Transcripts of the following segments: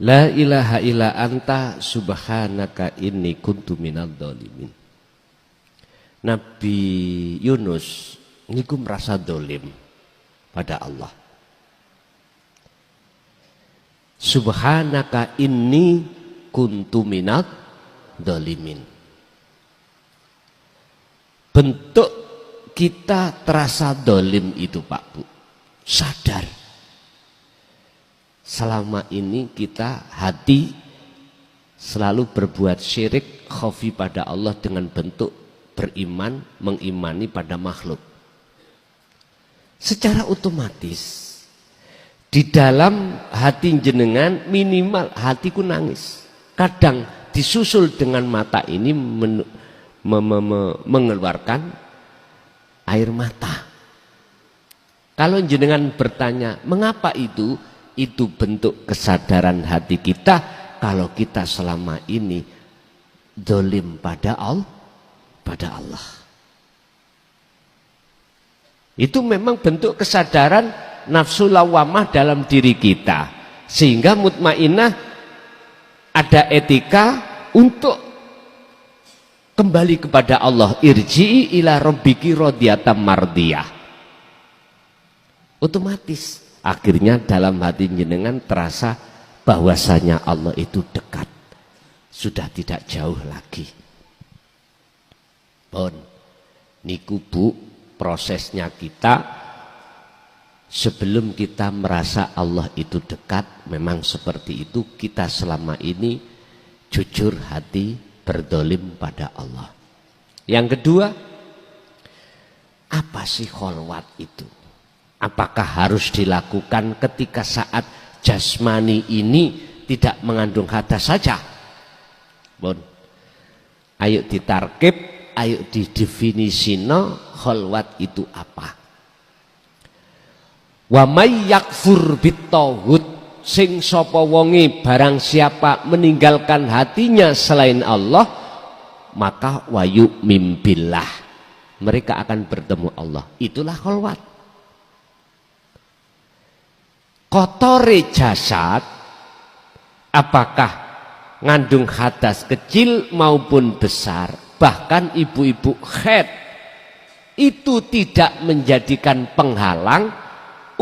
La ilaha illa anta subhanaka inni kuntu minadz dzalimin. Nabi Yunus niku merasa dolim pada Allah. Subhanaka inni kuntu minadz dzalimin. Bentuk kita terasa dolim itu Pak Bu, sadar selama ini kita hati selalu berbuat syirik khafi pada Allah dengan bentuk beriman, mengimani pada makhluk. Secara otomatis di dalam hati jenengan minimal hatiku nangis. Kadang disusul dengan mata ini mengeluarkan air mata. Kalau jenengan bertanya, mengapa itu? Itu bentuk kesadaran hati kita kalau kita selama ini dolim pada Allah. Itu memang bentuk kesadaran nafsu lawamah dalam diri kita, sehingga mutmainah ada etika untuk kembali kepada Allah. Irji'i ila rabbiki radiyatan mardiyah. Otomatis akhirnya dalam hati jenengan terasa bahwasanya Allah itu dekat, sudah tidak jauh lagi. Pun niku Bu, prosesnya kita sebelum kita merasa Allah itu dekat, memang seperti itu kita selama ini jujur hati berdolim pada Allah. Yang kedua, apa sih kholwat itu? Apakah harus dilakukan ketika saat jasmani ini tidak mengandung hadas saja? Bon. Ayo ditarkib, ayo didefinisino kholwat itu apa? Wa may yakfur bittauhid, sing sapa wonge barang siapa meninggalkan hatinya selain Allah, maka wayu mimbillah, mereka akan bertemu Allah. Itulah kholwat. Kotore jasad, apakah ngandung hadas kecil maupun besar, bahkan ibu-ibu haid, itu tidak menjadikan penghalang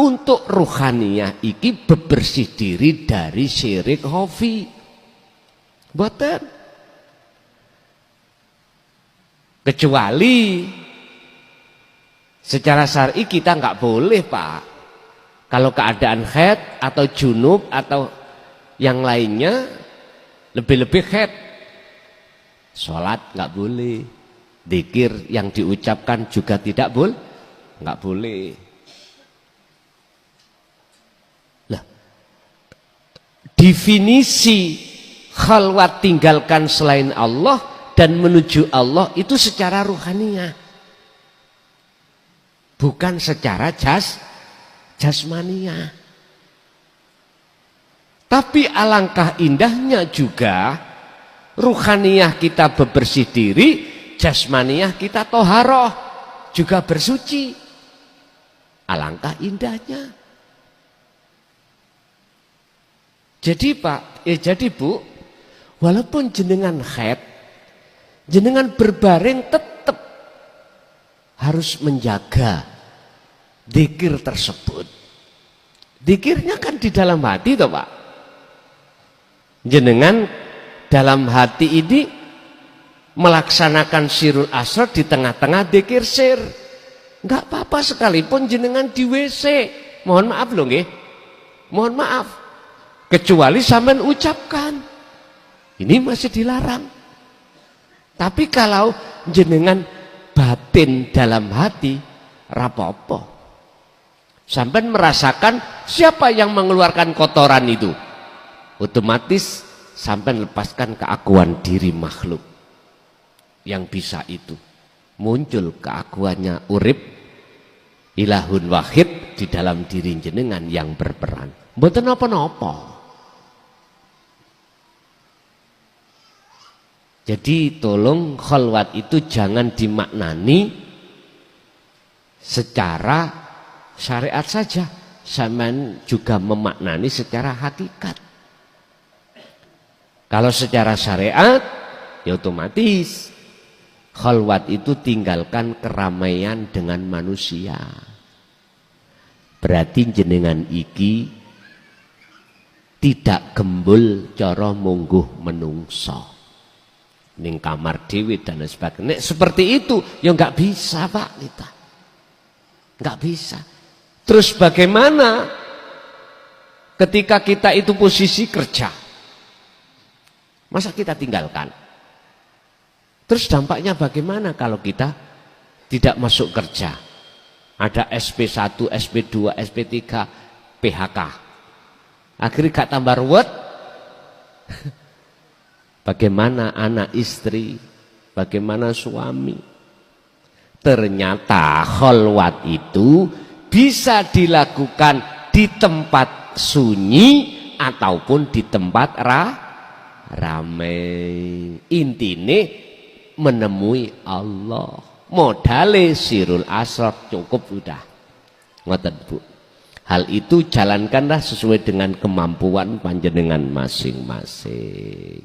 untuk ruhaniyah iki bebersih diri dari syirik khafi. Boten. Kecuali secara syar'i kita nggak boleh Pak. Kalau keadaan haid atau junub atau yang lainnya, lebih-lebih haid, sholat nggak boleh, dzikir yang diucapkan juga tidak boleh, nggak boleh. Lah, definisi khalwat tinggalkan selain Allah dan menuju Allah itu secara ruhaniyah, bukan secara jasmania. Tapi alangkah indahnya juga ruhaniyah kita bebersih diri, jasmaniah kita toharoh juga bersuci. Alangkah indahnya. Jadi Pak, jadi Bu, walaupun jenengan haid, jenengan berbaring tetap harus menjaga dzikir tersebut. Dzikirnya kan di dalam hati toh Pak. Jenengan dalam hati ini melaksanakan sirul asrar di tengah-tengah dzikir sir. Enggak apa-apa sekalipun jenengan di WC. Mohon maaf loh nggih. Mohon maaf. Kecuali sampean ucapkan. Ini masih dilarang. Tapi kalau jenengan batin dalam hati, rapopo. Sampai merasakan siapa yang mengeluarkan kotoran itu, otomatis sampai lepaskan keakuan diri makhluk yang bisa itu. Muncul keakuannya urip ilahun wahid di dalam diri jenengan yang berperan. Mboten napa-napa. Jadi tolong khalwat itu jangan dimaknani secara syariat saja, sampean juga memaknani secara hakikat. Kalau secara syariat ya otomatis khalwat itu tinggalkan keramaian dengan manusia. Berarti jenengan iki tidak gembul cara mungguh menungso ning kamar dewi dan sebagainya. Nek seperti itu ya nggak bisa Pak kita, nggak bisa. Terus bagaimana ketika kita itu posisi kerja, masa kita tinggalkan? Terus dampaknya bagaimana kalau kita tidak masuk kerja? Ada SP1, SP2, SP3, PHK. Akhirnya gak tambah ruwet. Bagaimana anak istri, bagaimana suami? Ternyata khalwat itu bisa dilakukan di tempat sunyi ataupun di tempat ramai. Intine menemui Allah. Modale sirul asrar cukup sudah. Ngoten Bu. Hal itu jalankanlah sesuai dengan kemampuan panjenengan masing-masing.